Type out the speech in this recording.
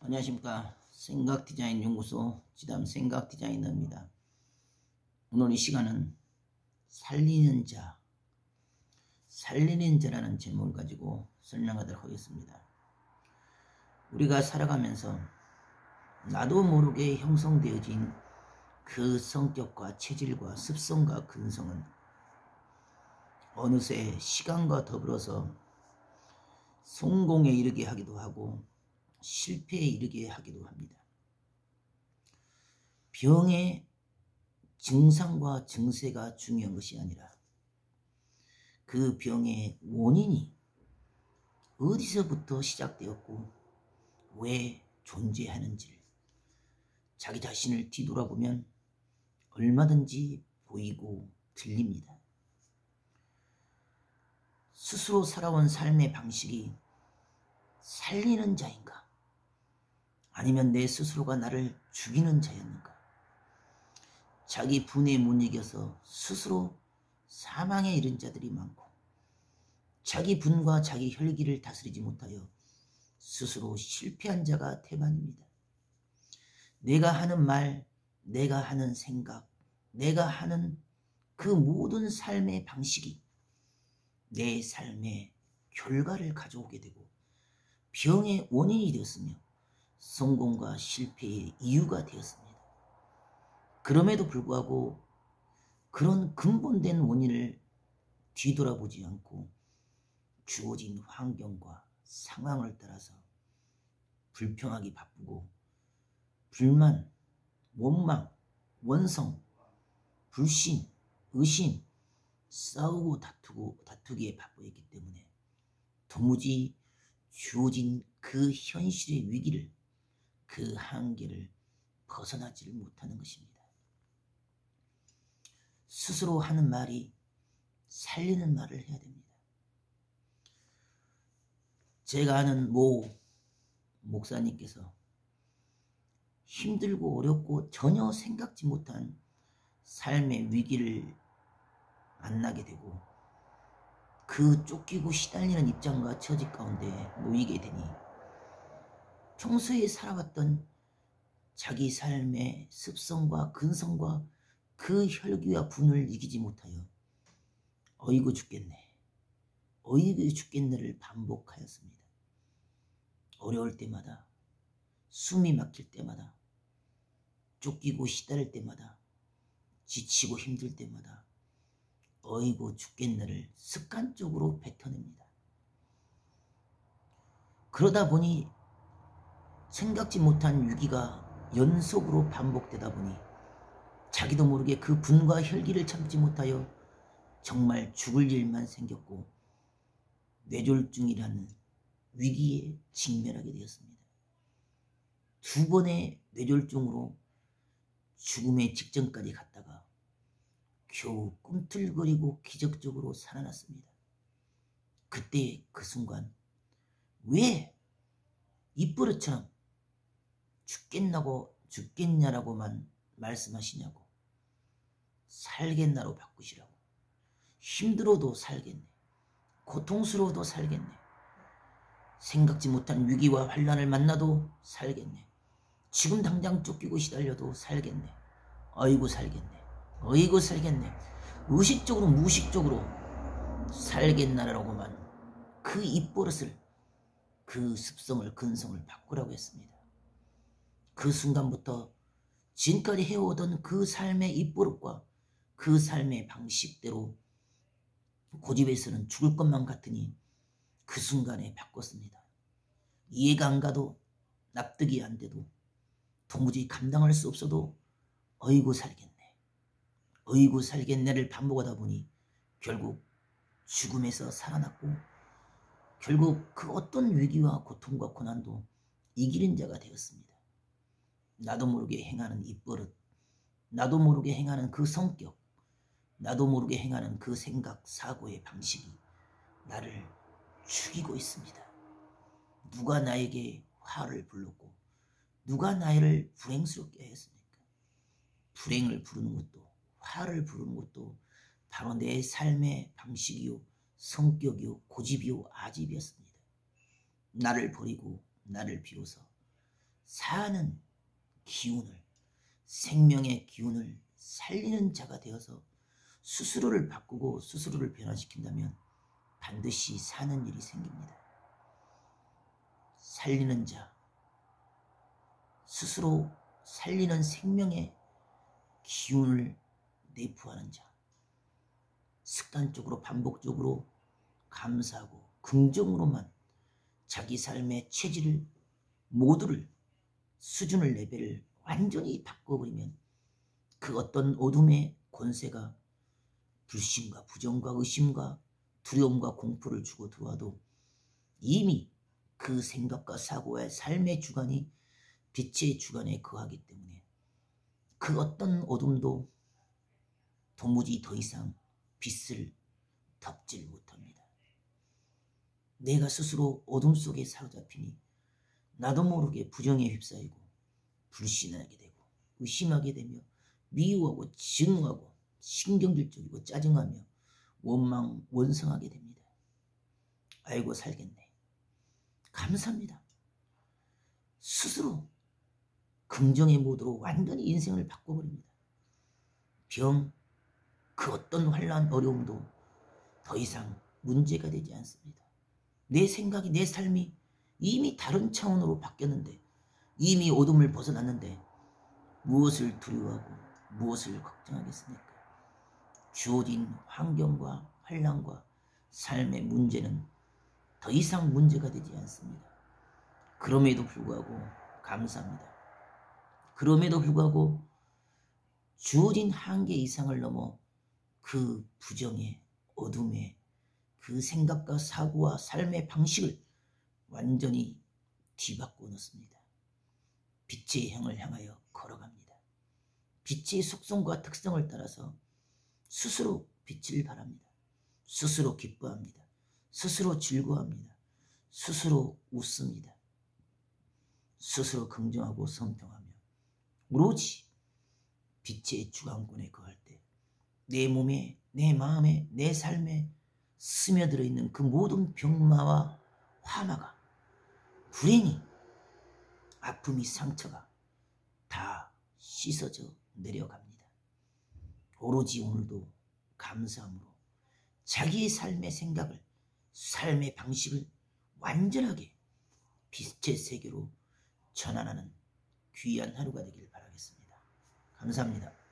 안녕하십니까. 생각디자인연구소 지담 생각디자이너입니다. 오늘 이 시간은 살리는 자라는 제목을 가지고 설명하도록 하겠습니다. 우리가 살아가면서 나도 모르게 형성되어진 그 성격과 체질과 습성과 근성은 어느새 시간과 더불어서 성공에 이르게 하기도 하고 실패에 이르게 하기도 합니다. 병의 증상과 증세가 중요한 것이 아니라 그 병의 원인이 어디서부터 시작되었고 왜 존재하는지를 자기 자신을 뒤돌아보면 얼마든지 보이고 들립니다. 스스로 살아온 삶의 방식이 살리는 자인가? 아니면 내 스스로가 나를 죽이는 자였는가? 자기 분에 못 이겨서 스스로 사망에 이른 자들이 많고 자기 분과 자기 혈기를 다스리지 못하여 스스로 실패한 자가 태반입니다. 내가 하는 말, 내가 하는 생각, 내가 하는 그 모든 삶의 방식이 내 삶의 결과를 가져오게 되고 병의 원인이 되었으며 성공과 실패의 이유가 되었습니다. 그럼에도 불구하고 그런 근본된 원인을 뒤돌아보지 않고 주어진 환경과 상황을 따라서 불평하기 바쁘고 불만, 원망, 원성, 불신, 의심, 싸우고 다투기에 바쁘기 때문에 도무지 주어진 그 현실의 위기를, 그 한계를 벗어나지를 못하는 것입니다. 스스로 하는 말이 살리는 말을 해야 됩니다. 제가 아는 모 목사님께서 힘들고 어렵고 전혀 생각지 못한 삶의 위기를 만나게 되고 그 쫓기고 시달리는 입장과 처지 가운데 놓이게 되니 평소에 살아왔던 자기 삶의 습성과 근성과 그 혈기와 분을 이기지 못하여 어이구 죽겠네, 어이구 죽겠네를 반복하였습니다. 어려울 때마다, 숨이 막힐 때마다, 쫓기고 시달릴 때마다, 지치고 힘들 때마다 어이구 죽겠네를 습관적으로 뱉어냅니다. 그러다 보니 생각지 못한 위기가 연속으로 반복되다 보니 자기도 모르게 그 분과 혈기를 참지 못하여 정말 죽을 일만 생겼고 뇌졸중이라는 위기에 직면하게 되었습니다. 2번의 뇌졸중으로 죽음의 직전까지 갔다가 겨우 꿈틀거리고 기적적으로 살아났습니다. 그때 그 순간 왜 입버릇처럼 죽겠냐라고만 말씀하시냐고, 살겠나로 바꾸시라고. 힘들어도 살겠네, 고통스러워도 살겠네, 생각지 못한 위기와 환난을 만나도 살겠네, 지금 당장 쫓기고 시달려도 살겠네, 어이구 살겠네, 어이구 살겠네, 의식적으로 무의식적으로 살겠나라고만 그 입버릇을, 그 습성을, 근성을 바꾸라고 했습니다. 그 순간부터 지금까지 해오던 그 삶의 입버릇과 그 삶의 방식대로 고집에서는 죽을 것만 같으니 그 순간에 바꿨습니다. 이해가 안 가도 납득이 안 돼도 도무지 감당할 수 없어도 어이구 살겠네, 어이구 살겠네를 반복하다 보니 결국 죽음에서 살아났고 결국 그 어떤 위기와 고통과 고난도 이기는 자가 되었습니다. 나도 모르게 행하는 입버릇, 나도 모르게 행하는 그 성격, 나도 모르게 행하는 그 생각, 사고의 방식이 나를 죽이고 있습니다. 누가 나에게 화를 불렀고 누가 나를 불행스럽게 했습니까? 불행을 부르는 것도, 화를 부르는 것도 바로 내 삶의 방식이요, 성격이요, 고집이요, 아집이었습니다. 나를 버리고 나를 비워서 사는 기운을, 생명의 기운을 살리는 자가 되어서 스스로를 바꾸고 스스로를 변화시킨다면 반드시 사는 일이 생깁니다. 살리는 자, 스스로 살리는 생명의 기운을 내포하는 자, 습관적으로 반복적으로 감사하고 긍정으로만 자기 삶의 체질을 모두를 수준을 레벨을 완전히 바꿔버리면 그 어떤 어둠의 권세가 불신과 부정과 의심과 두려움과 공포를 주고 들어와도 이미 그 생각과 사고의 삶의 주관이 빛의 주관에 거하기 때문에 그 어떤 어둠도 도무지 더 이상 빛을 덮질 못합니다. 내가 스스로 어둠 속에 사로잡히니 나도 모르게 부정에 휩싸이고 불신하게 되고 의심하게 되며 미워하고 증오하고 신경질적이고 짜증하며 원망 원성하게 됩니다. 아이고 살겠네. 감사합니다. 스스로 긍정의 모드로 완전히 인생을 바꿔버립니다. 병, 그 어떤 환난 어려움도 더 이상 문제가 되지 않습니다. 내 생각이 내 삶이 이미 다른 차원으로 바뀌었는데 이미 어둠을 벗어났는데 무엇을 두려워하고 무엇을 걱정하겠습니까? 주어진 환경과 환난과 삶의 문제는 더 이상 문제가 되지 않습니다. 그럼에도 불구하고 감사합니다. 그럼에도 불구하고 주어진 한계 이상을 넘어 그 부정의 어둠의 그 생각과 사고와 삶의 방식을 완전히 뒤바꿔 놓습니다. 빛의 향을 향하여 걸어갑니다. 빛의 속성과 특성을 따라서 스스로 빛을 발합니다. 스스로 기뻐합니다. 스스로 즐거워합니다. 스스로 웃습니다. 스스로 긍정하고 성평하며 오로지 빛의 주관권에 거할 때 내 몸에, 내 마음에, 내 삶에 스며들어 있는 그 모든 병마와 화마가 불행이 아픔이 상처가 다 씻어져 내려갑니다. 오로지 오늘도 감사함으로 자기의 삶의 생각을 삶의 방식을 완전하게 빛의 세계로 전환하는 귀한 하루가 되길 바라겠습니다. 감사합니다.